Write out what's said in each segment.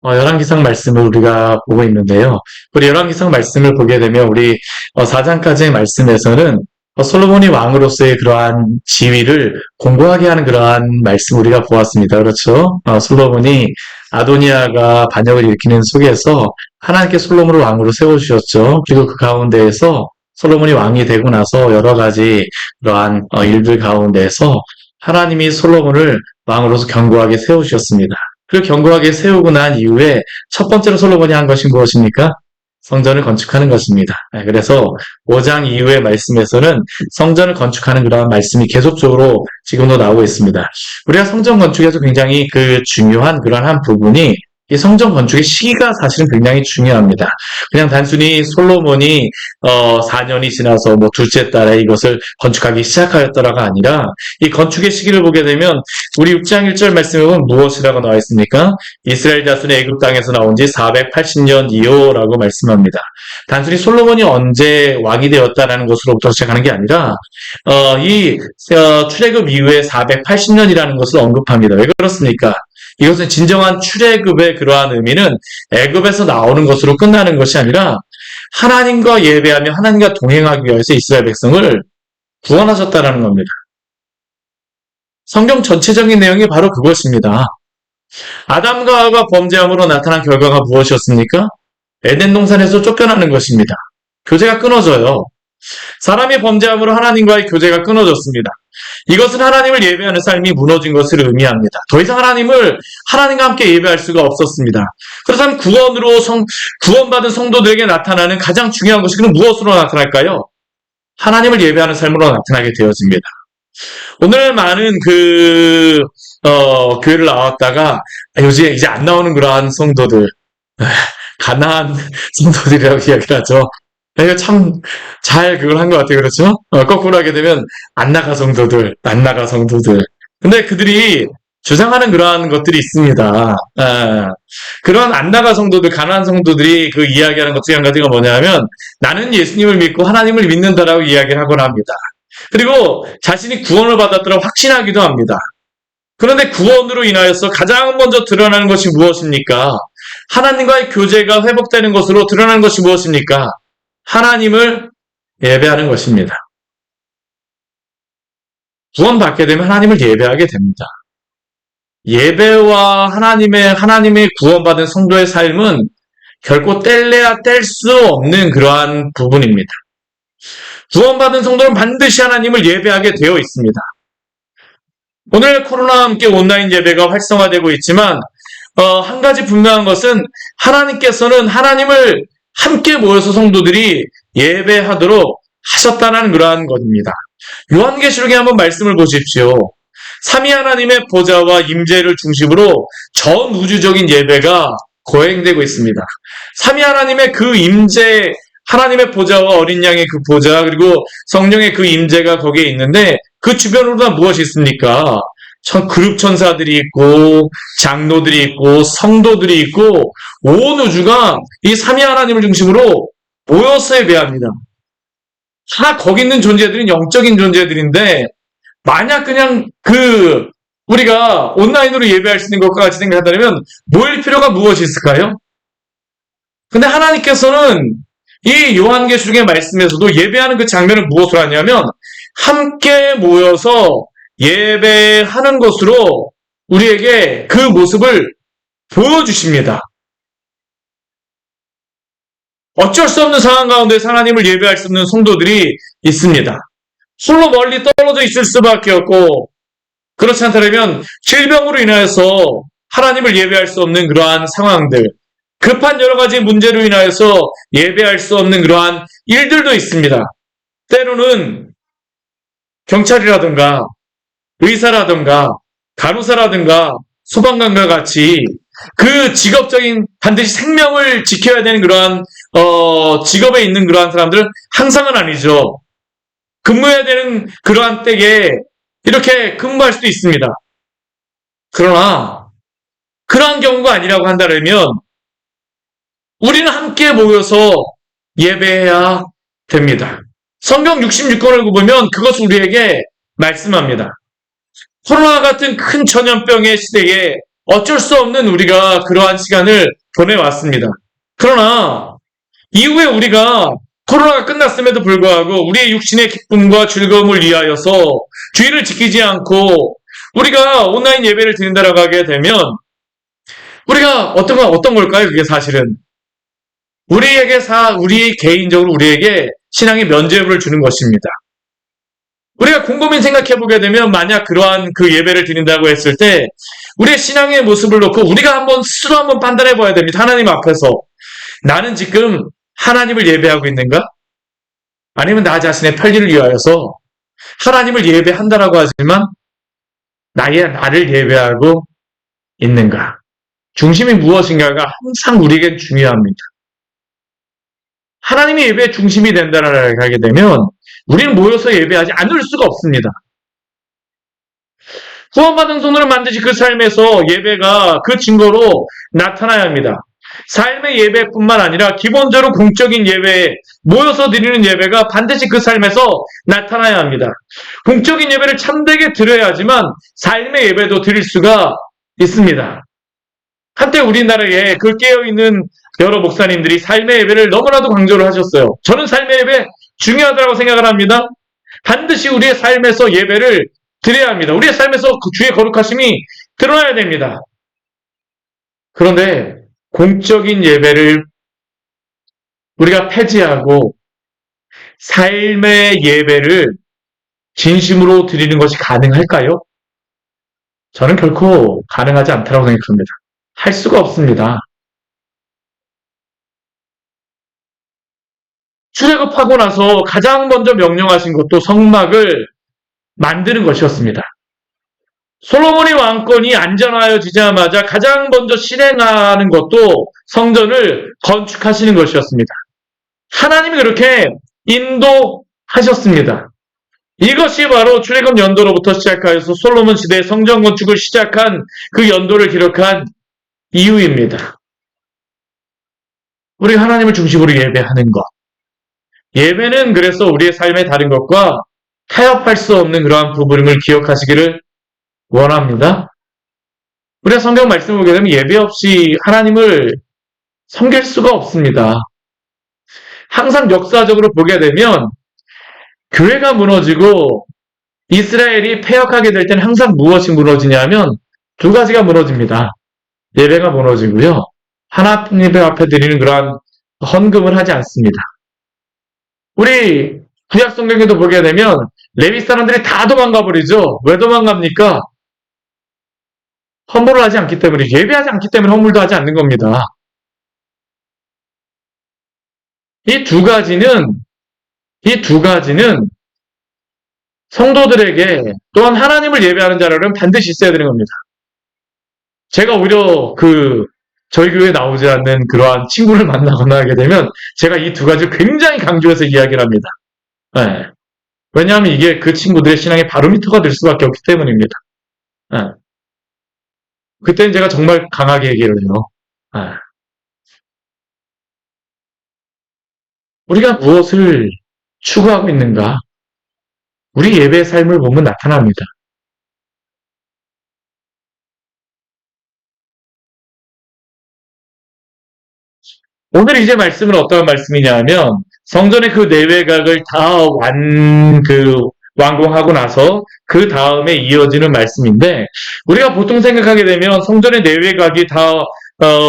열왕기상 말씀을 우리가 보고 있는데요. 우리 열왕기상 말씀을 보게 되면 우리 4장까지의 말씀에서는 솔로몬이 왕으로서의 그러한 지위를 공고하게 하는 그러한 말씀 우리가 보았습니다. 그렇죠? 솔로몬이 아도니아가 반역을 일으키는 속에서 하나님께 솔로몬을 왕으로 세워주셨죠. 그리고 그 가운데에서 솔로몬이 왕이 되고 나서 여러 가지 그러한 일들 가운데에서 하나님이 솔로몬을 왕으로서 견고하게 세우셨습니다. 그리고 견고하게 세우고 난 이후에 첫 번째로 솔로몬이 한 것이 무엇입니까? 성전을 건축하는 것입니다. 그래서 5장 이후의 말씀에서는 성전을 건축하는 그러한 말씀이 계속적으로 지금도 나오고 있습니다. 우리가 성전 건축에서 굉장히 중요한 그러한 한 부분이 이 성전 건축의 시기가 사실은 굉장히 중요합니다. 그냥 단순히 솔로몬이 4년이 지나서 둘째 달에 이것을 건축하기 시작하였더라가 아니라 이 건축의 시기를 보게 되면 우리 6장 1절 말씀에 보면 무엇이라고 나와 있습니까? 이스라엘 자손이 애굽 땅에서 나온 지 480년이요라고 말씀합니다. 단순히 솔로몬이 언제 왕이 되었다라는 것으로부터 시작하는 게 아니라 출애굽 이후에 480년이라는 것을 언급합니다. 왜 그렇습니까? 이것은 진정한 출애굽의 그러한 의미는 애굽에서 나오는 것으로 끝나는 것이 아니라 하나님과 예배하며 하나님과 동행하기 위해서 이스라엘 백성을 구원하셨다는 겁니다. 성경 전체적인 내용이 바로 그것입니다. 아담과 하와가 범죄함으로 나타난 결과가 무엇이었습니까? 에덴 동산에서 쫓겨나는 것입니다. 교제가 끊어져요. 사람이 범죄함으로 하나님과의 교제가 끊어졌습니다. 이것은 하나님을 예배하는 삶이 무너진 것을 의미합니다. 더 이상 하나님과 함께 예배할 수가 없었습니다. 그렇다면 구원받은 성도들에게 나타나는 가장 중요한 것이 그럼 무엇으로 나타날까요? 하나님을 예배하는 삶으로 나타나게 되어집니다. 오늘 많은 교회를 나왔다가 요즘 이제 안 나오는 그러한 성도들, 가난한 성도들이라고 이야기를 하죠. 이거 참 잘 그걸 한 것 같아요. 그렇죠? 거꾸로 하게 되면 안 나가 성도들. 근데 그들이 주장하는 그러한 것들이 있습니다. 그런 안 나가 성도들, 가난한 성도들이 이야기하는 것 중에 한 가지가 뭐냐면 나는 예수님을 믿고 하나님을 믿는다라고 이야기를 하곤 합니다. 그리고 자신이 구원을 받았다고 확신하기도 합니다. 그런데 구원으로 인하여서 가장 먼저 드러나는 것이 무엇입니까? 하나님과의 교제가 회복되는 것으로 드러나는 것이 무엇입니까? 하나님을 예배하는 것입니다. 구원받게 되면 하나님을 예배하게 됩니다. 예배와 하나님의 구원받은 성도의 삶은 결코 뗄래야 뗄 수 없는 그러한 부분입니다. 구원받은 성도는 반드시 하나님을 예배하게 되어 있습니다. 오늘 코로나와 함께 온라인 예배가 활성화되고 있지만 한 가지 분명한 것은 하나님께서는 하나님을 함께 모여서 성도들이 예배하도록 하셨다는 그러한 것입니다. 요한계시록에 한번 말씀을 보십시오. 삼위 하나님의 보좌와 임재를 중심으로 전 우주적인 예배가 거행되고 있습니다. 삼위 하나님의 그 임재, 하나님의 보좌와 어린 양의 그 보좌, 그리고 성령의 그 임재가 거기에 있는데 그 주변으로 다 무엇이 있습니까? 그룹 천사들이 있고 장로들이 있고 성도들이 있고 온 우주가 이 삼위 하나님을 중심으로 모여서 예배합니다. 다 거기 있는 존재들은 영적인 존재들인데 만약 그냥 우리가 온라인으로 예배할 수 있는 것과 같이 생각한다면 모일 필요가 무엇이 있을까요? 근데 하나님께서는 이 요한계시록의 말씀에서도 예배하는 그 장면을 무엇으로 하냐면 함께 모여서 예배하는 것으로 우리에게 그 모습을 보여주십니다. 어쩔 수 없는 상황 가운데 하나님을 예배할 수 없는 성도들이 있습니다. 홀로 멀리 떨어져 있을 수밖에 없고 그렇지 않다면 질병으로 인하여서 하나님을 예배할 수 없는 그러한 상황들, 급한 여러 가지 문제로 인하여서 예배할 수 없는 그러한 일들도 있습니다. 때로는 경찰이라든가 의사라든가 간호사라든가 소방관과 같이 그 직업적인 반드시 생명을 지켜야 되는 그러한 직업에 있는 그러한 사람들은 항상은 아니죠. 근무해야 되는 그러한 때에 이렇게 근무할 수도 있습니다. 그러나 그러한 경우가 아니라고 한다면 우리는 함께 모여서 예배해야 됩니다. 성경 66권을 보면 그것을 우리에게 말씀합니다. 코로나 같은 큰 전염병의 시대에 어쩔 수 없는 우리가 그러한 시간을 보내왔습니다. 그러나 이후에 우리가 코로나가 끝났음에도 불구하고 우리의 육신의 기쁨과 즐거움을 위하여서 주의를 지키지 않고 우리가 온라인 예배를 드린다라고 하게 되면 우리가 어떤 걸까요? 그게 사실은 우리 개인적으로 우리에게 신앙의 면죄부를 주는 것입니다. 우리가 곰곰이 생각해 보게 되면 만약 그러한 그 예배를 드린다고 했을 때 우리의 신앙의 모습을 놓고 우리가 스스로 한번 판단해 봐야 됩니다. 하나님 앞에서 나는 지금 하나님을 예배하고 있는가? 아니면 나 자신의 편리를 위하여서 하나님을 예배한다라고 하지만 나를 예배하고 있는가? 중심이 무엇인가가 항상 우리에겐 중요합니다. 하나님이 예배의 중심이 된다라고 하게 되면 우리는 모여서 예배하지 않을 수가 없습니다. 구원받은 성도는 반드시 그 삶에서 예배가 그 증거로 나타나야 합니다. 삶의 예배뿐만 아니라 기본적으로 공적인 예배, 모여서 드리는 예배가 반드시 그 삶에서 나타나야 합니다. 공적인 예배를 참되게 드려야지만 삶의 예배도 드릴 수가 있습니다. 한때 우리나라에 그 깨어있는 여러 목사님들이 삶의 예배를 너무나도 강조를 하셨어요. 저는 삶의 예배 중요하다고 생각을 합니다. 반드시 우리의 삶에서 예배를 드려야 합니다. 우리의 삶에서 그 주의 거룩하심이 드러나야 됩니다. 그런데 공적인 예배를 우리가 폐지하고 삶의 예배를 진심으로 드리는 것이 가능할까요? 저는 결코 가능하지 않다고 생각합니다. 할 수가 없습니다. 출애굽하고 나서 가장 먼저 명령하신 것도 성막을 만드는 것이었습니다. 솔로몬의 왕권이 안전하여지자마자 가장 먼저 실행하는 것도 성전을 건축하시는 것이었습니다. 하나님이 그렇게 인도하셨습니다. 이것이 바로 출애굽 연도로부터 시작하여서 솔로몬 시대의 성전 건축을 시작한 그 연도를 기록한 이유입니다. 우리가 하나님을 중심으로 예배하는 것. 예배는 그래서 우리의 삶의 다른 것과 타협할 수 없는 그러한 부분임을 기억하시기를 원합니다. 우리가 성경 말씀을 보게 되면 예배 없이 하나님을 섬길 수가 없습니다. 항상 역사적으로 보게 되면 교회가 무너지고 이스라엘이 패역하게 될 때는 항상 무엇이 무너지냐면 두 가지가 무너집니다. 예배가 무너지고요. 하나님 앞에 드리는 그러한 헌금을 하지 않습니다. 우리 구약 성경에도 보게 되면 레위 사람들이 다 도망가 버리죠. 왜 도망갑니까? 헌물을 하지 않기 때문에, 예배하지 않기 때문에 헌물도 하지 않는 겁니다. 이 두 가지는 성도들에게 또한 하나님을 예배하는 자라면 반드시 있어야 되는 겁니다. 제가 오히려 저희 교회에 나오지 않는 그러한 친구를 만나거나 하게 되면 제가 이 두 가지를 굉장히 강조해서 이야기를 합니다. 네. 왜냐하면 이게 그 친구들의 신앙의 바로미터가 될 수밖에 없기 때문입니다. 네. 그때는 제가 정말 강하게 얘기를 해요. 네. 우리가 무엇을 추구하고 있는가? 우리 예배의 삶을 보면 나타납니다. 오늘 이제 말씀은 어떤 말씀이냐 면 성전의 그 내외각을 다 완공하고 나서 그 다음에 이어지는 말씀인데 우리가 보통 생각하게 되면 성전의 내외각이 다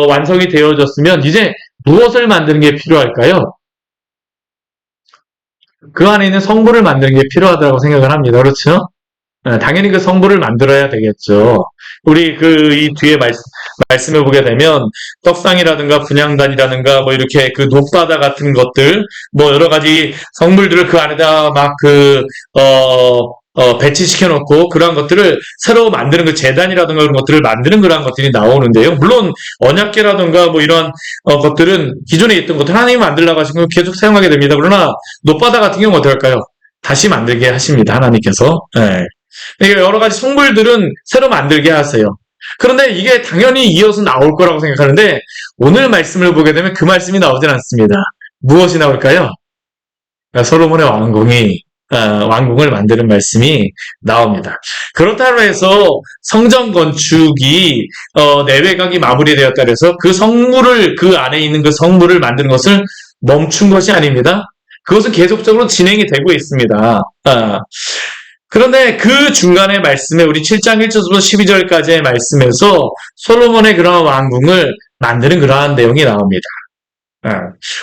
완성이 되어졌으면 이제 무엇을 만드는 게 필요할까요? 그 안에 있는 성부를 만드는 게 필요하다고 생각을 합니다. 그렇죠? 당연히 그 성부를 만들어야 되겠죠. 우리 이 뒤에 말씀을 보게 되면 떡상이라든가 분향단이라든가 뭐 이렇게 그 녹바다 같은 것들 뭐 여러 가지 성물들을 그 안에다 막 배치시켜 놓고 그러한 것들을 새로 만드는 그 제단이라든가 그런 것들을 만드는 그러한 것들이 나오는데요. 물론 언약궤라든가 뭐 이런 것들은 기존에 있던 것들 하나님이 만들라고 하신 건 계속 사용하게 됩니다. 그러나 녹바다 같은 경우는 어떻게 할까요? 다시 만들게 하십니다. 하나님께서. 네. 그러니까 여러 가지 성물들은 새로 만들게 하세요. 그런데 이게 당연히 이어서 나올 거라고 생각하는데 오늘 말씀을 보게 되면 그 말씀이 나오진 않습니다. 무엇이 나올까요? 솔로몬의 왕궁이 왕궁을 만드는 말씀이 나옵니다. 그렇다고 해서 성전 건축이 내외각이 마무리되었다 해서 그 성물을 그 안에 있는 그 성물을 만드는 것을 멈춘 것이 아닙니다. 그것은 계속적으로 진행이 되고 있습니다. 그런데 그 중간의 말씀에 우리 7장 1절부터 12절까지의 말씀에서 솔로몬의 그러한 왕궁을 만드는 그러한 내용이 나옵니다.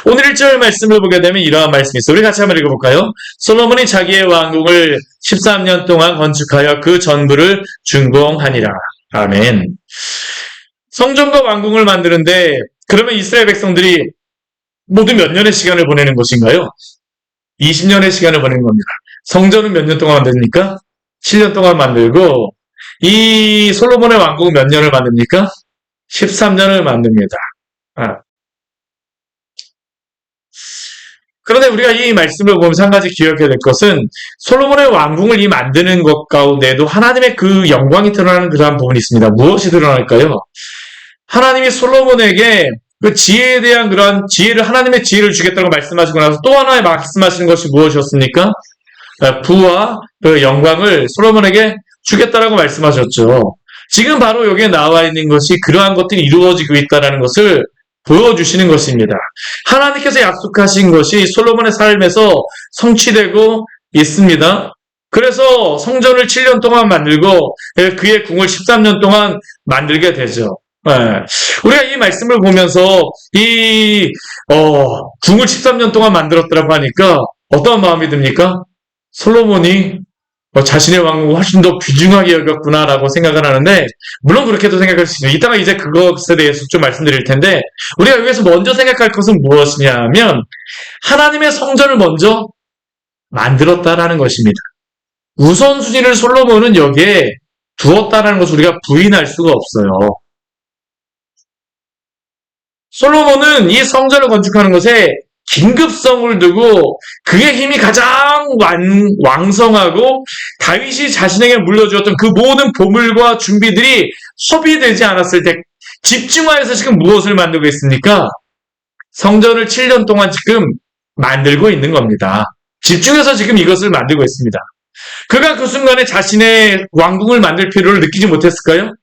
오늘 1절 말씀을 보게 되면 이러한 말씀이 있어요. 우리 같이 한번 읽어볼까요? 솔로몬이 자기의 왕궁을 13년 동안 건축하여 그 전부를 준공하니라. 아멘. 성전과 왕궁을 만드는데 그러면 이스라엘 백성들이 모두 몇 년의 시간을 보내는 것인가요? 20년의 시간을 보내는 겁니다. 성전은 몇 년 동안 만듭니까? 7년 동안 만들고 이 솔로몬의 왕궁은 몇 년을 만듭니까? 13년을 만듭니다. 그런데 우리가 이 말씀을 보면서 한 가지 기억해야 될 것은 솔로몬의 왕궁을 이 만드는 것 가운데도 하나님의 그 영광이 드러나는 그러한 부분이 있습니다. 무엇이 드러날까요? 하나님이 솔로몬에게 그 지혜에 대한 그러한 지혜를, 하나님의 지혜를 주겠다고 말씀하시고 나서 또 하나의 말씀하시는 것이 무엇이었습니까? 부와 그 영광을 솔로몬에게 주겠다라고 말씀하셨죠. 지금 바로 여기에 나와 있는 것이 그러한 것들이 이루어지고 있다는 것을 보여주시는 것입니다. 하나님께서 약속하신 것이 솔로몬의 삶에서 성취되고 있습니다. 그래서 성전을 7년 동안 만들고 그의 궁을 13년 동안 만들게 되죠. 우리가 이 말씀을 보면서 이 궁을 13년 동안 만들었다고 하니까 어떤 마음이 듭니까? 솔로몬이 자신의 왕국을 훨씬 더 귀중하게 여겼구나라고 생각을 하는데, 물론 그렇게도 생각할 수 있습니다. 이따가 이제 그것에 대해서 좀 말씀드릴 텐데, 우리가 여기서 먼저 생각할 것은 무엇이냐 하면 하나님의 성전을 먼저 만들었다라는 것입니다. 우선순위를 솔로몬은 여기에 두었다라는 것을 우리가 부인할 수가 없어요. 솔로몬은 이 성전을 건축하는 것에 긴급성을 두고 그의 힘이 가장 왕성하고 다윗이 자신에게 물려주었던 그 모든 보물과 준비들이 소비되지 않았을 때 집중하여서 지금 무엇을 만들고 있습니까? 성전을 7년 동안 지금 만들고 있는 겁니다. 집중해서 지금 이것을 만들고 있습니다. 그가 그 순간에 자신의 왕궁을 만들 필요를 느끼지 못했을까요?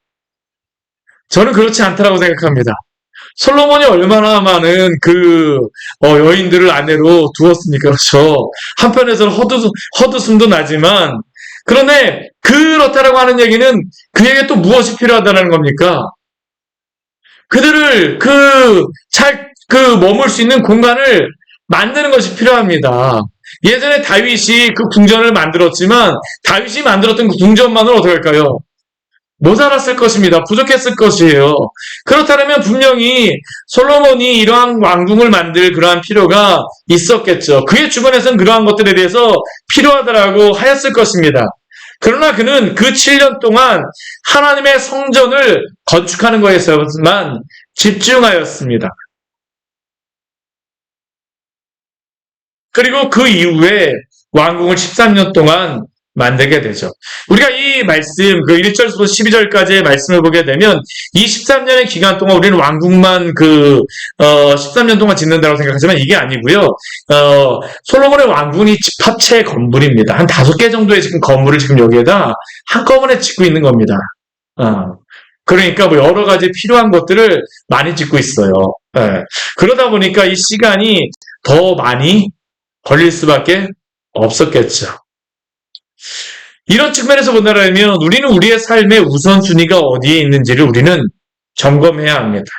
저는 그렇지 않다고 생각합니다. 솔로몬이 얼마나 많은 그 여인들을 아내로 두었습니까? 그렇죠. 한편에서는 헛웃음도 나지만, 그런데 그렇다라고 하는 얘기는 그에게 또 무엇이 필요하다는 겁니까? 그들을 머물 수 있는 공간을 만드는 것이 필요합니다. 예전에 다윗이 그 궁전을 만들었지만 다윗이 만들었던 그 궁전만으로 어떻게 할까요? 모자랐을 것입니다. 부족했을 것이에요. 그렇다면 분명히 솔로몬이 이러한 왕궁을 만들 그러한 필요가 있었겠죠. 그의 주변에서는 그러한 것들에 대해서 필요하다라고 하였을 것입니다. 그러나 그는 그 7년 동안 하나님의 성전을 건축하는 것에서만 집중하였습니다. 그리고 그 이후에 왕궁을 13년 동안 만들게 되죠. 우리가 이 말씀, 그 1절부터 12절까지의 말씀을 보게 되면 이 13년의 기간 동안 우리는 왕궁만 13년 동안 짓는다고 생각하지만 이게 아니고요. 솔로몬의 왕궁이 집합체 건물입니다. 한 5개 정도의 지금 건물을 지금 여기에다 한꺼번에 짓고 있는 겁니다. 그러니까 뭐 여러 가지 필요한 것들을 많이 짓고 있어요. 그러다 보니까 이 시간이 더 많이 걸릴 수밖에 없었겠죠. 이런 측면에서 본다면 우리는 우리의 삶의 우선순위가 어디에 있는지를 우리는 점검해야 합니다.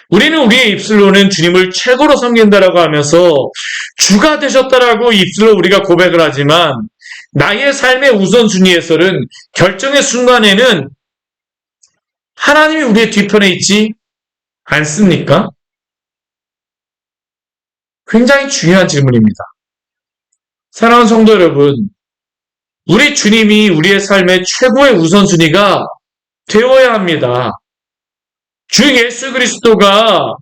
우리는 우리의 입술로는 주님을 최고로 섬긴다라고 하면서 주가 되셨다라고 입술로 우리가 고백을 하지만 나의 삶의 우선순위에서는 결정의 순간에는 하나님이 우리의 뒤편에 있지 않습니까? 굉장히 중요한 질문입니다. 사랑하는 성도 여러분, 우리 주님이 우리의 삶의 최고의 우선순위가 되어야 합니다. 주 예수 그리스도가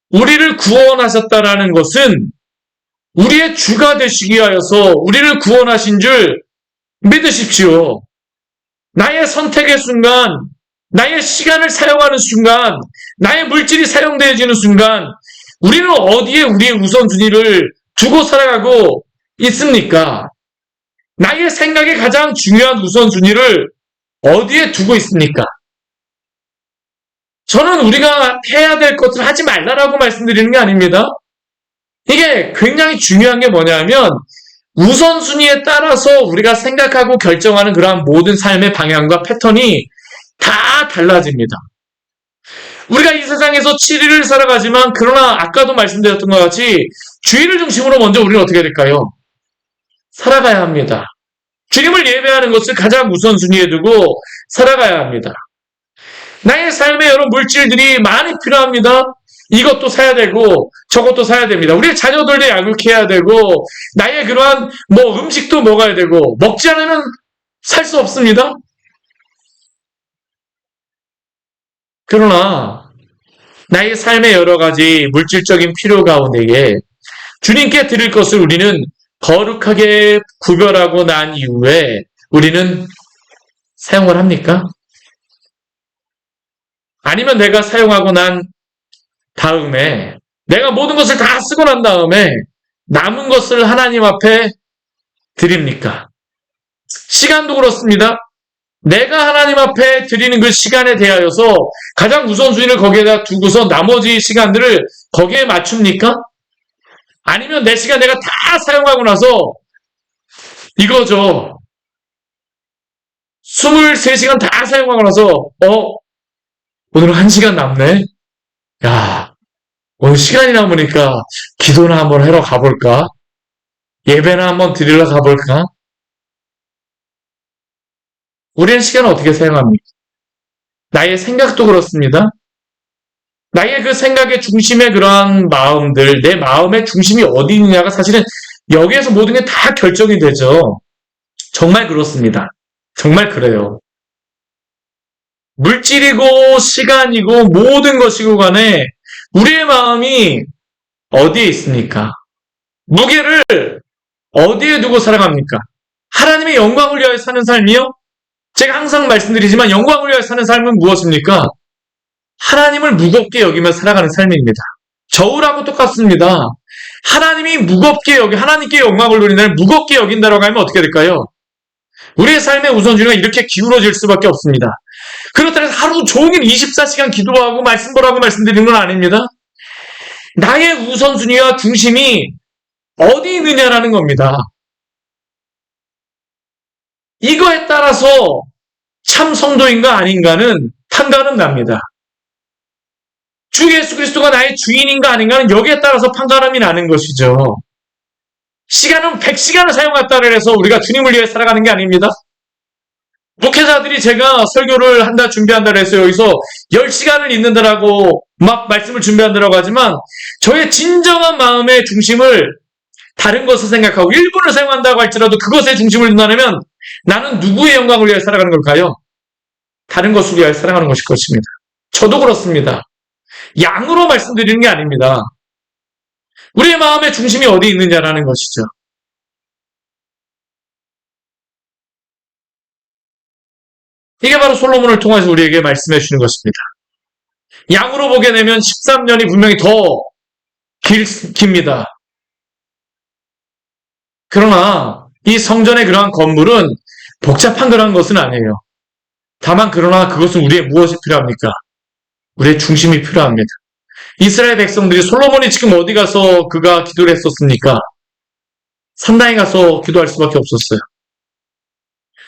우리를 구원하셨다라는 것은 우리의 주가 되시기 위하여서 우리를 구원하신 줄 믿으십시오. 나의 선택의 순간, 나의 시간을 사용하는 순간, 나의 물질이 사용되어지는 순간 우리는 어디에 우리의 우선순위를 두고 살아가고 있습니까? 나의 생각에 가장 중요한 우선순위를 어디에 두고 있습니까? 저는 우리가 해야 될 것을 하지 말라라고 말씀드리는 게 아닙니다. 이게 굉장히 중요한 게 뭐냐면 우선순위에 따라서 우리가 생각하고 결정하는 그러한 모든 삶의 방향과 패턴이 다 달라집니다. 우리가 이 세상에서 7일을 살아가지만 그러나 아까도 말씀드렸던 것 같이 주일을 중심으로 먼저 우리는 어떻게 될까요? 살아가야 합니다. 주님을 예배하는 것을 가장 우선순위에 두고 살아가야 합니다. 나의 삶에 여러 물질들이 많이 필요합니다. 이것도 사야 되고 저것도 사야 됩니다. 우리의 자녀들도 양육해야 되고 나의 그러한 음식도 먹어야 되고 먹지 않으면 살 수 없습니다. 그러나 나의 삶의 여러 가지 물질적인 필요 가운데에 주님께 드릴 것을 우리는 거룩하게 구별하고 난 이후에 우리는 사용을 합니까? 아니면 내가 사용하고 난 다음에 내가 모든 것을 다 쓰고 난 다음에 남은 것을 하나님 앞에 드립니까? 시간도 그렇습니다. 내가 하나님 앞에 드리는 그 시간에 대하여서 가장 우선순위를 거기에다 두고서 나머지 시간들을 거기에 맞춥니까? 아니면 내 시간 내가 다 사용하고 나서 이거죠. 23시간 다 사용하고 나서 오늘 1시간 남네? 야, 오늘 시간이 남으니까 기도나 한번 하러 가볼까? 예배나 한번 드리러 가볼까? 우리는 시간을 어떻게 사용합니까? 나의 생각도 그렇습니다. 나의 그 생각의 중심의 그러한 마음들, 내 마음의 중심이 어디 있느냐가 사실은 여기에서 모든 게 다 결정이 되죠. 정말 그렇습니다. 정말 그래요. 물질이고 시간이고 모든 것이고 간에 우리의 마음이 어디에 있습니까? 무게를 어디에 두고 살아갑니까? 하나님의 영광을 위하여 사는 삶이요? 제가 항상 말씀드리지만 영광을 위하여 사는 삶은 무엇입니까? 하나님을 무겁게 여기며 살아가는 삶입니다. 저울하고 똑같습니다. 하나님이 무겁게 하나님께 영광을 돌린다면 무겁게 여긴다라고 하면 어떻게 될까요? 우리의 삶의 우선순위가 이렇게 기울어질 수밖에 없습니다. 그렇다고 해서 하루 종일 24시간 기도하고 말씀 보라고 말씀드리는 건 아닙니다. 나의 우선순위와 중심이 어디 있느냐라는 겁니다. 이거에 따라서 참 성도인가 아닌가는 판가름 납니다. 주 예수 그리스도가 나의 주인인가 아닌가는 여기에 따라서 판가름이 나는 것이죠. 시간은 100시간을 사용했다고 해서 우리가 주님을 위해 살아가는 게 아닙니다. 목회자들이 제가 설교를 준비한다고 해서 여기서 10시간을 있는다라고 막 말씀을 준비한다라고 하지만 저의 진정한 마음의 중심을 다른 것을 생각하고 1분을 사용한다고 할지라도 그것에 중심을 둔다면 나는 누구의 영광을 위해 살아가는 걸까요? 다른 것을 위해 살아가는 것일 것입니다. 저도 그렇습니다. 양으로 말씀드리는 게 아닙니다. 우리의 마음의 중심이 어디 있느냐라는 것이죠. 이게 바로 솔로몬을 통해서 우리에게 말씀해 주시는 것입니다. 양으로 보게 되면 13년이 분명히 더 깁니다. 그러나 이 성전의 그러한 건물은 복잡한 그러한 것은 아니에요. 다만 그러나 그것은 우리의 무엇이 필요합니까? 우리의 중심이 필요합니다. 이스라엘 백성들이 솔로몬이 지금 어디 가서 그가 기도를 했었습니까? 산당에 가서 기도할 수밖에 없었어요.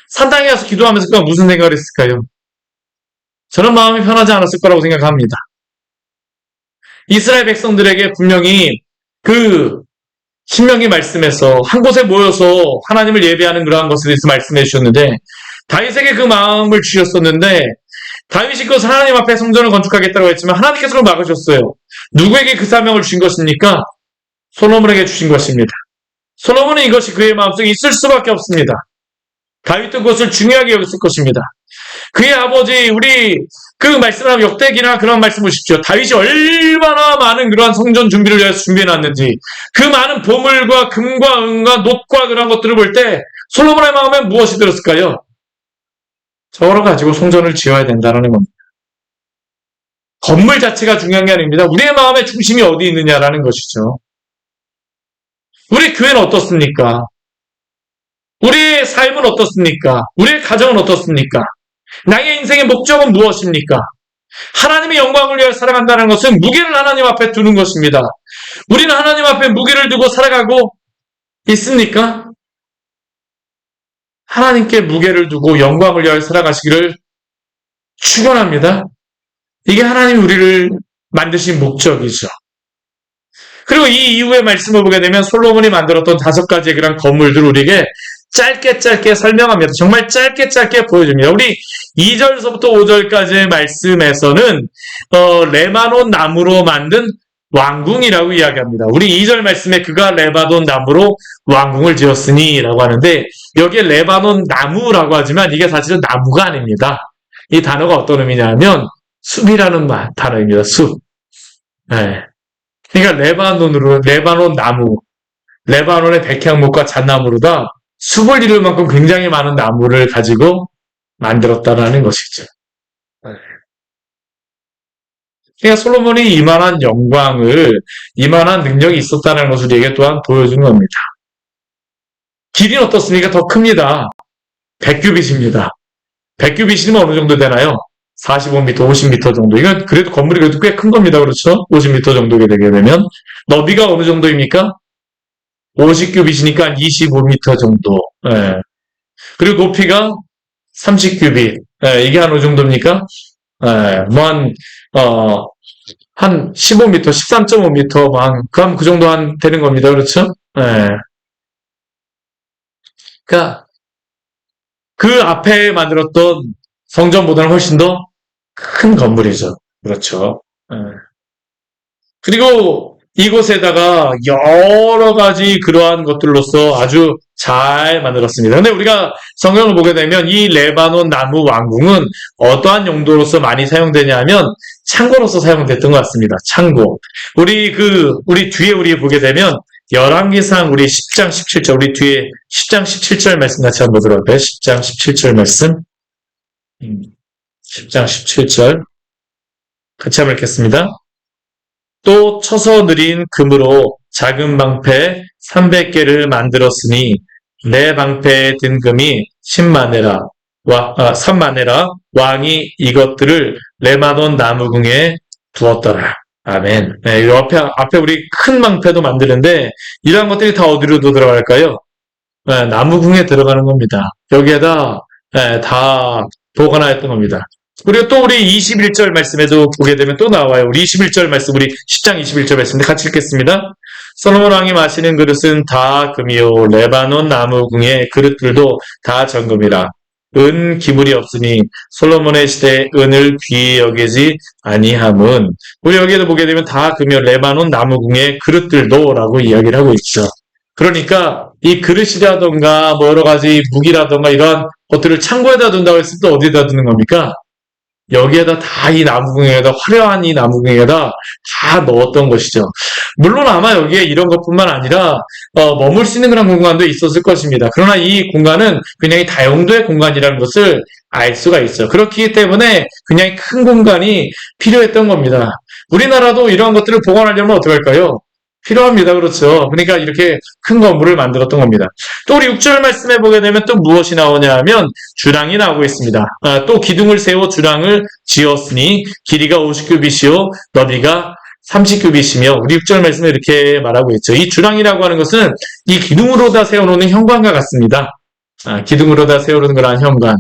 산당에 가서 기도하면서 그가 무슨 생각을 했을까요? 저는 마음이 편하지 않았을 거라고 생각합니다. 이스라엘 백성들에게 분명히 그 신명기 말씀에서 한 곳에 모여서 하나님을 예배하는 그러한 것에 대해서 말씀해 주셨는데 다윗에게 그 마음을 주셨었는데 다윗이 그것을 하나님 앞에 성전을 건축하겠다고 했지만 하나님께서 그걸 막으셨어요. 누구에게 그 사명을 주신 것입니까? 솔로몬에게 주신 것입니다. 솔로몬은 이것이 그의 마음속에 있을 수밖에 없습니다. 다윗도 그것을 중요하게 여겼을 것입니다. 그의 아버지 우리 그 말씀을 하면 역대기나 그런 말씀 보십시오. 다윗이 얼마나 많은 그러한 성전 준비를 위해서 준비해놨는지 그 많은 보물과 금과 은과 놋과 그런 것들을 볼 때 솔로몬의 마음에 무엇이 들었을까요? 저걸 가지고 성전을 지어야 된다는 겁니다. 건물 자체가 중요한 게 아닙니다. 우리의 마음의 중심이 어디 있느냐라는 것이죠. 우리 교회는 어떻습니까? 우리의 삶은 어떻습니까? 우리의 가정은 어떻습니까? 나의 인생의 목적은 무엇입니까? 하나님의 영광을 위하여 살아간다는 것은 무게를 하나님 앞에 두는 것입니다. 우리는 하나님 앞에 무게를 두고 살아가고 있습니까? 하나님께 무게를 두고 영광을 위하여 살아가시기를 축원합니다. 이게 하나님이 우리를 만드신 목적이죠. 그리고 이 이후의 말씀을 보게 되면 솔로몬이 만들었던 5가지의 그런 건물들을 우리에게 짧게 설명합니다. 정말 짧게 보여줍니다. 우리 2절서부터 5절까지의 말씀에서는 레바논 나무로 만든 왕궁이라고 이야기합니다. 우리 2절 말씀에 그가 레바논 나무로 왕궁을 지었으니 라고 하는데 여기에 레바논 나무라고 하지만 이게 사실은 나무가 아닙니다. 이 단어가 어떤 의미냐면 숲이라는 단어입니다. 숲. 네. 그러니까 레바논 나무, 레바논의 백향목과 잣나무로다 숲을 이룰 만큼 굉장히 많은 나무를 가지고 만들었다라는 것이죠. 그러니까 솔로몬이 이만한 영광을, 이만한 능력이 있었다는 것을 우리에게 또한 보여준 겁니다. 길이는 어떻습니까? 더 큽니다. 100규빗입니다. 100규빗이면 어느 정도 되나요? 45m, 50m 정도. 이건 그래도 건물이 그래도 꽤 큰 겁니다. 그렇죠? 50m 정도가 되게 되면. 너비가 어느 정도입니까? 50규빗이니까 25m 정도. 예. 그리고 높이가 30규빗. 예, 이게 한 어느 정도입니까? 예, 한 15m, 13.5m, 그럼 그 정도 되는 겁니다. 그렇죠? 예. 그러니까, 그 앞에 만들었던 성전보다는 훨씬 더 큰 건물이죠. 그렇죠. 예. 그리고 이곳에다가 여러 가지 그러한 것들로서 아주 잘 만들었습니다. 근데 우리가 성경을 보게 되면 이 레바논 나무 왕궁은 어떠한 용도로서 많이 사용되냐면 창고로서 사용됐던 것 같습니다. 창고. 우리 뒤에 보게 되면 열왕기상 우리 10장 17절 우리 뒤에 10장 17절 말씀 같이 한번 보도록 할까요? 10장 17절 말씀. 10장 17절 같이 한번 읽겠습니다. 또 쳐서 느린 금으로 작은 방패 300개를 만들었으니 내 방패의 든 금이 3만에라 왕이 이것들을 레바논 나무궁에 두었더라. 아멘. 네, 앞에 우리 큰 방패도 만드는데 이러한 것들이 다 어디로 들어갈까요? 네, 나무궁에 들어가는 겁니다. 여기에다 다 보관하였던 겁니다. 그리고 또 우리 21절 말씀에도 보게 되면 또 나와요. 우리 21절 말씀, 우리 10장 21절 말씀인데 같이 읽겠습니다. 솔로몬 왕이 마시는 그릇은 다 금이요 레바논 나무궁의 그릇들도 다 정금이라. 은 기물이 없으니 솔로몬의 시대에 은을 귀히 여기지 아니함은 우리 여기에도 보게 되면 다 금이요 레바논 나무궁의 그릇들도 라고 이야기를 하고 있죠. 그러니까 이 그릇이라던가 뭐 여러 가지 무기라던가 이러한 것들을 창고에다 둔다고 했을 때 어디에다 두는 겁니까? 여기에다 다 이 나무궁에다 화려한 이 나무궁에다 다 넣었던 것이죠. 물론 아마 여기에 이런 것뿐만 아니라 머물 수 있는 그런 공간도 있었을 것입니다. 그러나 이 공간은 굉장히 다용도의 공간이라는 것을 알 수가 있어요. 그렇기 때문에 굉장히 큰 공간이 필요했던 겁니다. 우리나라도 이러한 것들을 보관하려면 어떻게 할까요? 필요합니다. 그렇죠. 그러니까 이렇게 큰 건물을 만들었던 겁니다. 또 우리 6절 말씀에 보게 되면 또 무엇이 나오냐 하면 주랑이 나오고 있습니다. 또 기둥을 세워 주랑을 지었으니 길이가 50규빗이요 너비가 30규빗이며 우리 6절 말씀에 이렇게 말하고 있죠. 이 주랑이라고 하는 것은 이 기둥으로다 세워놓는 현관과 같습니다. 기둥으로다 세워놓는 그러한 현관.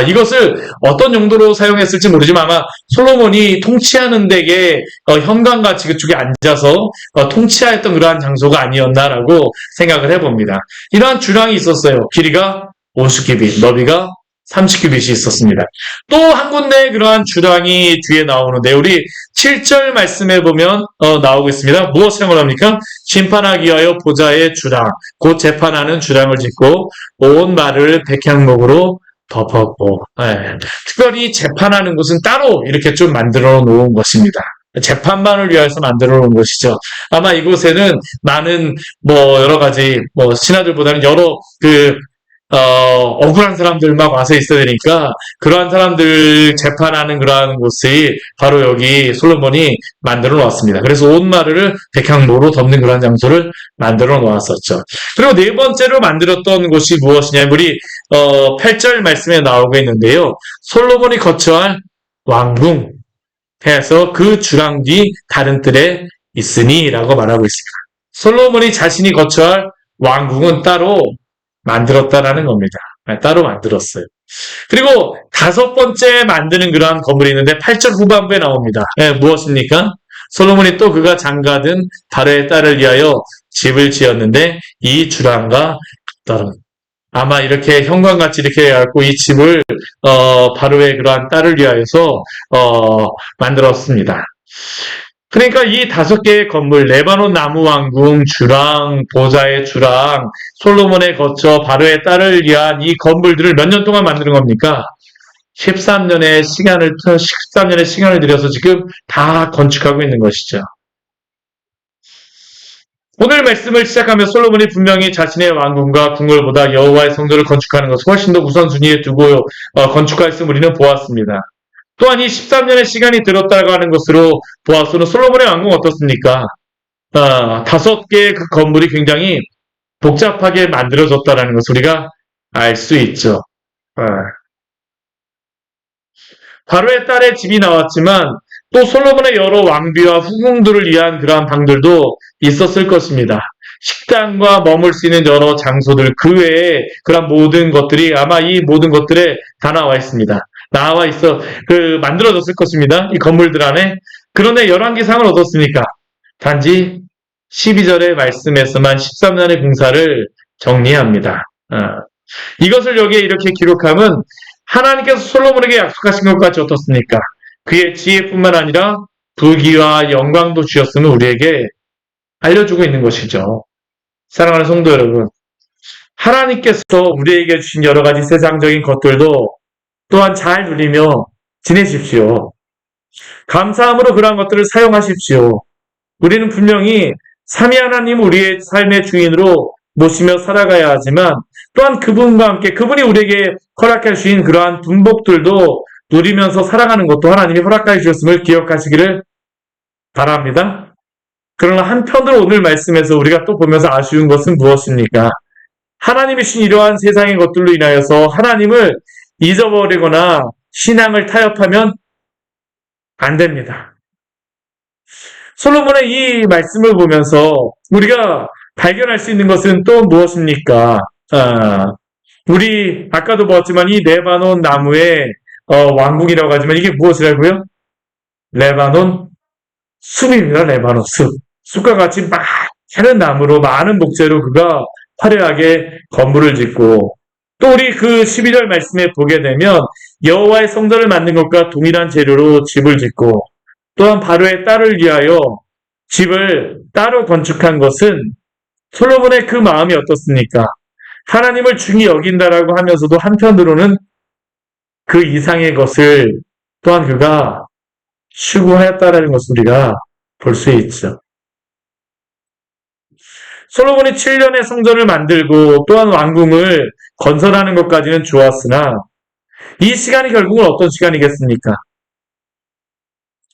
이것을 어떤 용도로 사용했을지 모르지만 아마 솔로몬이 통치하는 데에 현관같이 그쪽에 앉아서 통치하였던 그러한 장소가 아니었나라고 생각을 해봅니다. 이러한 주랑이 있었어요. 길이가 50규빗, 너비가 30규빗이 있었습니다. 또 한 군데 그러한 주랑이 뒤에 나오는데 우리 7절 말씀에 보면 나오고 있습니다. 무엇이라고 합니까? 심판하기 위하여 보좌의 주랑, 곧 재판하는 주랑을 짓고 온 말을 백향목으로 덮었고, 특별히 재판하는 곳은 따로 이렇게 좀 만들어 놓은 것입니다. 재판만을 위해서 만들어 놓은 것이죠. 아마 이곳에는 많은 여러 가지 신하들보다는 여러 억울한 사람들 막 와서 있어야 되니까 그러한 사람들 재판하는 그러한 곳이 바로 여기 솔로몬이 만들어 놓았습니다. 그래서 온 마을을 백향로로 덮는 그러한 장소를 만들어 놓았었죠. 그리고 네 번째로 만들었던 곳이 무엇이냐? 우리 8절 말씀에 나오고 있는데요. 솔로몬이 거처할 왕궁 해서 그 주랑 뒤 다른 뜰에 있으니 라고 말하고 있습니다. 솔로몬이 자신이 거처할 왕궁은 따로 만들었다라는 겁니다. 따로 만들었어요. 그리고 다섯 번째 만드는 그러한 건물이 있는데 8절 후반부에 나옵니다. 무엇입니까? 솔로몬이 또 그가 장가든 바로의 딸을 위하여 집을 지었는데 이 주랑과 같더라. 아마 이렇게 형광같이 이렇게 해갖고 이 집을 바로의 그러한 딸을 위하여서 만들었습니다. 그러니까 이 다섯 개의 건물, 레바논 나무 왕궁, 주랑, 보좌의 주랑, 솔로몬의 거처, 바로의 딸을 위한 이 건물들을 몇 년 동안 만드는 겁니까? 13년의 시간을 들여서 지금 다 건축하고 있는 것이죠. 오늘 말씀을 시작하며 솔로몬이 분명히 자신의 왕궁과 궁궐보다 여호와의 성전을 건축하는 것을 훨씬 더 우선순위에 두고 건축하였음을 우리는 보았습니다. 또한 이 13년의 시간이 들었다고 하는 것으로 보아서는 솔로몬의 왕궁 어떻습니까? 다섯 개의 그 건물이 굉장히 복잡하게 만들어졌다는 것을 우리가 알 수 있죠. 바로의 딸의 집이 나왔지만 또 솔로몬의 여러 왕비와 후궁들을 위한 그러한 방들도 있었을 것입니다. 식당과 머물 수 있는 여러 장소들 그 외에 그런 모든 것들이 아마 이 모든 것들에 다 나와 있습니다. 나와 있어 만들어졌을 것입니다. 이 건물들 안에. 그런데 열왕기상을 얻었으니까 단지 12절의 말씀에서만 13년의 공사를 정리합니다. 이것을 여기에 이렇게 기록함은 하나님께서 솔로몬에게 약속하신 것까지 어떻습니까? 그의 지혜뿐만 아니라 부귀와 영광도 주셨음을 우리에게 알려주고 있는 것이죠. 사랑하는 성도 여러분, 하나님께서 우리에게 주신 여러 가지 세상적인 것들도 또한 잘 누리며 지내십시오. 감사함으로 그러한 것들을 사용하십시오. 우리는 분명히 삼위 하나님 우리의 삶의 주인으로 모시며 살아가야 하지만 또한 그분과 함께 그분이 우리에게 허락해 주신 그러한 분복들도 누리면서 살아가는 것도 하나님이 허락해 주셨음을 기억하시기를 바랍니다. 그러나 한편으로 오늘 말씀에서 우리가 또 보면서 아쉬운 것은 무엇입니까? 하나님이 주신 이러한 세상의 것들로 인하여서 하나님을 잊어버리거나 신앙을 타협하면 안 됩니다. 솔로몬의 이 말씀을 보면서 우리가 발견할 수 있는 것은 또 무엇입니까? 우리 아까도 보았지만 이 레바논 나무의 왕궁이라고 하지만 이게 무엇이라고요? 레바논 숲입니다. 레바논 숲. 숲과 같이 많은 나무로 많은 목재로 그가 화려하게 건물을 짓고 또 우리 그 12절 말씀에 보게 되면 여호와의 성전을 만든 것과 동일한 재료로 집을 짓고 또한 바로의 딸을 위하여 집을 따로 건축한 것은 솔로몬의 그 마음이 어떻습니까? 하나님을 중히 여긴다라고 하면서도 한편으로는 그 이상의 것을 또한 그가 추구하였다라는 것을 우리가 볼 수 있죠. 솔로몬이 7년의 성전을 만들고 또한 왕궁을 건설하는 것까지는 좋았으나 이 시간이 결국은 어떤 시간이겠습니까?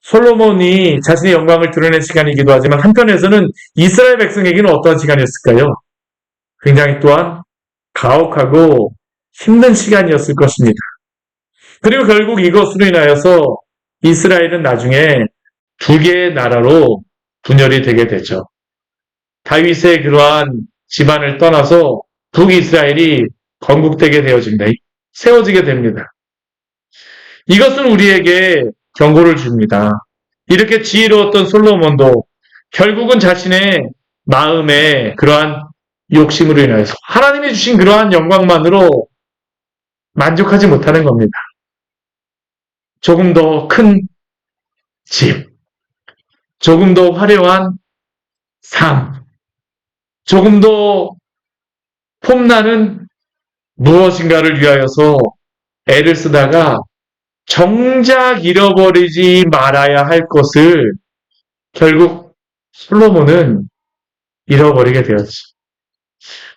솔로몬이 자신의 영광을 드러낸 시간이기도 하지만 한편에서는 이스라엘 백성에게는 어떠한 시간이었을까요? 굉장히 또한 가혹하고 힘든 시간이었을 것입니다. 그리고 결국 이것으로 인하여서 이스라엘은 나중에 두 개의 나라로 분열이 되게 되죠. 다윗의 그러한 집안을 떠나서 북이스라엘이 건국되게 되어집니다. 세워지게 됩니다. 이것은 우리에게 경고를 줍니다. 이렇게 지혜로웠던 솔로몬도 결국은 자신의 마음의 그러한 욕심으로 인해서 하나님이 주신 그러한 영광만으로 만족하지 못하는 겁니다. 조금 더 큰 집, 조금 더 화려한 삶, 조금 더 폼나는 무엇인가를 위하여서 애를 쓰다가 정작 잃어버리지 말아야 할 것을 결국 솔로몬은 잃어버리게 되었지.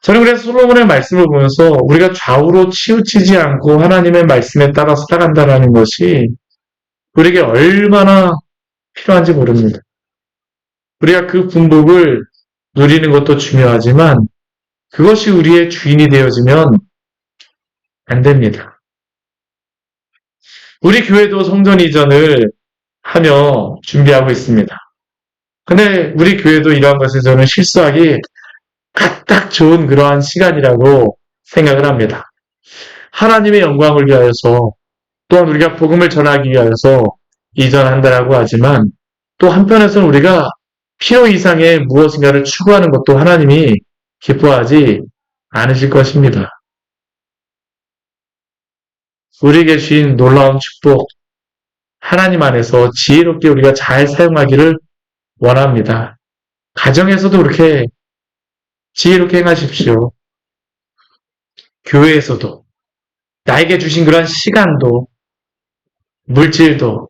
저는 그래서 솔로몬의 말씀을 보면서 우리가 좌우로 치우치지 않고 하나님의 말씀에 따라 살아간다는 것이 우리에게 얼마나 필요한지 모릅니다. 우리가 그 분복을 누리는 것도 중요하지만 그것이 우리의 주인이 되어지면 안 됩니다. 우리 교회도 성전 이전을 하며 준비하고 있습니다. 근데 우리 교회도 이러한 것에 저는 실수하기 딱 좋은 그러한 시간이라고 생각을 합니다. 하나님의 영광을 위하여서 또한 우리가 복음을 전하기 위하여서 이전한다라고 하지만 또 한편에서는 우리가 필요 이상의 무엇인가를 추구하는 것도 하나님이 기뻐하지 않으실 것입니다. 우리에게 주신 놀라운 축복, 하나님 안에서 지혜롭게 우리가 잘 사용하기를 원합니다. 가정에서도 그렇게 지혜롭게 행하십시오. 교회에서도 나에게 주신 그런 시간도 물질도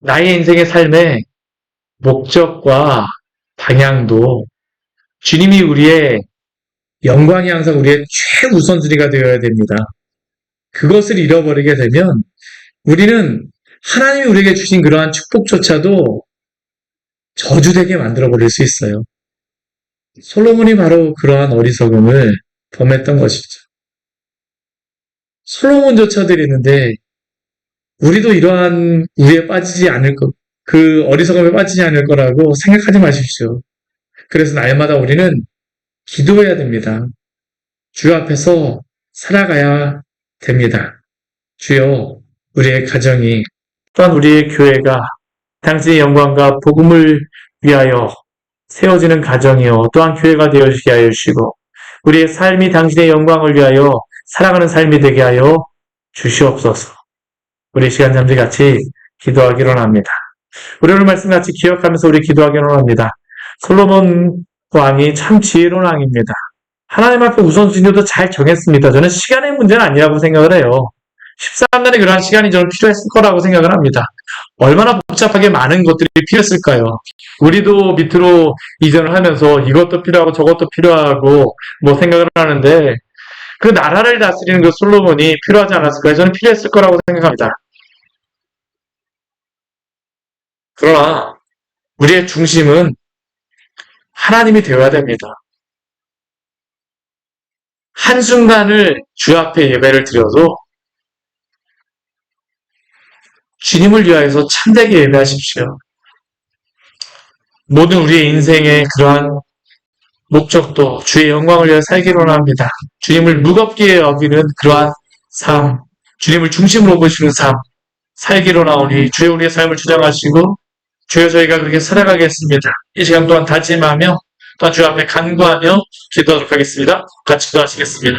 나의 인생의 삶의 목적과 방향도 주님이 우리의 영광이 항상 우리의 최우선순위가 되어야 됩니다. 그것을 잃어버리게 되면 우리는 하나님이 우리에게 주신 그러한 축복조차도 저주되게 만들어버릴 수 있어요. 솔로몬이 바로 그러한 어리석음을 범했던 것이죠. 솔로몬조차도 이랬는데 우리도 이러한 우에 빠지지 않을 것, 그 어리석음에 빠지지 않을 거라고 생각하지 마십시오. 그래서 날마다 우리는 기도해야 됩니다. 주 앞에서 살아가야 됩니다. 주여, 우리의 가정이 또한 우리의 교회가 당신의 영광과 복음을 위하여 세워지는 가정이요 또한 교회가 되어지게 하여 주시고 우리의 삶이 당신의 영광을 위하여 살아가는 삶이 되게 하여 주시옵소서. 우리 시간 잠시 같이 기도하기로 합니다. 우리 오늘 말씀 같이 기억하면서 우리 기도하기로 합니다. 솔로몬 왕이 참 지혜로운 왕입니다. 하나님 앞에 우선순위도 잘 정했습니다. 저는 시간의 문제는 아니라고 생각을 해요. 13년의 그러한 시간이 저는 필요했을 거라고 생각을 합니다. 얼마나 복잡하게 많은 것들이 필요했을까요? 우리도 밑으로 이전을 하면서 이것도 필요하고 저것도 필요하고 뭐 생각을 하는데 그 나라를 다스리는 그 솔로몬이 필요하지 않았을까요? 저는 필요했을 거라고 생각합니다. 그러나 우리의 중심은 하나님이 되어야 됩니다. 한순간을 주 앞에 예배를 드려도 주님을 위하여서 참되게 예배하십시오. 모든 우리의 인생의 그러한 목적도 주의 영광을 위하여 살기로 합니다. 주님을 무겁게 여기는 그러한 삶, 주님을 중심으로 보시는 삶, 살기로 나오니 주여 우리의 삶을 주장하시고 주여 저희가 그렇게 살아가겠습니다. 이 시간 또한 다짐하며 또한 주 앞에 간구하며 기도하도록 하겠습니다. 같이 기도하시겠습니다.